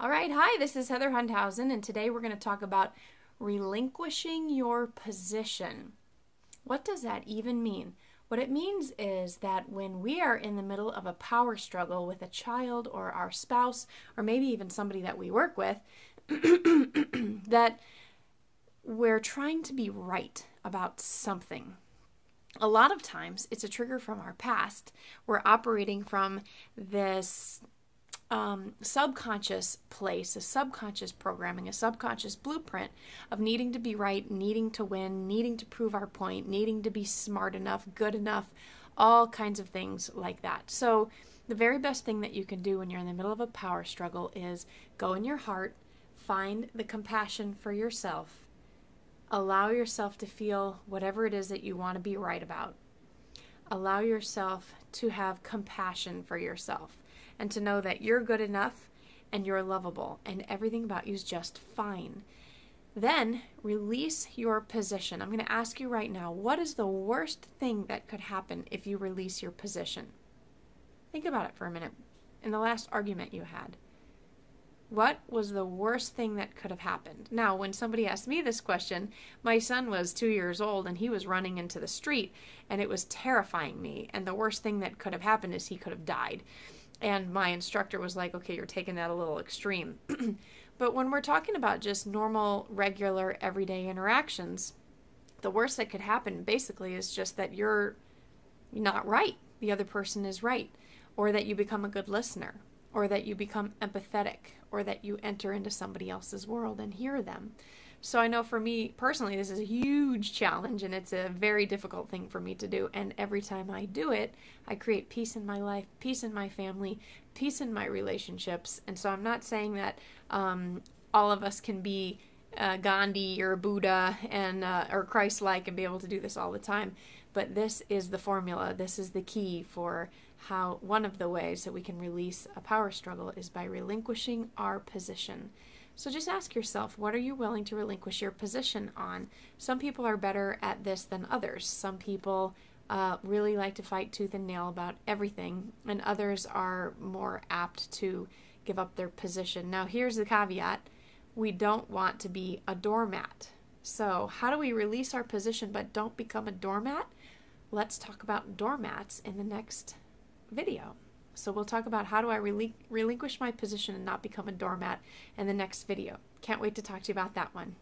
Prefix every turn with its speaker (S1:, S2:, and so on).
S1: All right, hi, this is Heather Hundhausen, and today we're going to talk about relinquishing your position. What does that even mean? What it means is that when we are in the middle of a power struggle with a child or our spouse, or maybe even somebody that we work with, that we're trying to be right about something. A lot of times it's a trigger from our past. We're operating from this subconscious place, a subconscious programming, a subconscious blueprint of needing to be right, needing to win, needing to prove our point, needing to be smart enough, good enough, all kinds of things like that. So the very best thing that you can do when you're in the middle of a power struggle is go in your heart, find the compassion for yourself, allow yourself to feel whatever it is that you want to be right about. Allow yourself to have compassion for yourself and to know that you're good enough and you're lovable and everything about you is just fine. Then release your position. I'm going to ask you right now, what is the worst thing that could happen if you release your position? Think about it for a minute. In the last argument you had, what was the worst thing that could have happened? Now, when somebody asked me this question, my son was 2 years old and he was running into the street and it was terrifying me. And the worst thing that could have happened is he could have died. And my instructor was like, okay, you're taking that a little extreme. But when we're talking about just normal, regular, everyday interactions, the worst that could happen basically is just that you're not right. The other person is right. Or that you become a good listener. Or that you become empathetic. Or that you enter into somebody else's world and hear them. So I know for me personally, this is a huge challenge and it's a very difficult thing for me to do. And every time I do it, I create peace in my life, peace in my family, peace in my relationships. And so I'm not saying that all of us can be Gandhi or Buddha and or Christ-like and be able to do this all the time. But this is the formula. This is the key for how one of the ways that we can release a power struggle is by relinquishing our position. So just ask yourself, what are you willing to relinquish your position on? Some people are better at this than others. Some people really like to fight tooth and nail about everything, and others are more apt to give up their position. Now, here's the caveat. We don't want to be a doormat. So how do we release our position but don't become a doormat? Let's talk about doormats in the next video. So we'll talk about how do I relinquish my position and not become a doormat in the next video. Can't wait to talk to you about that one.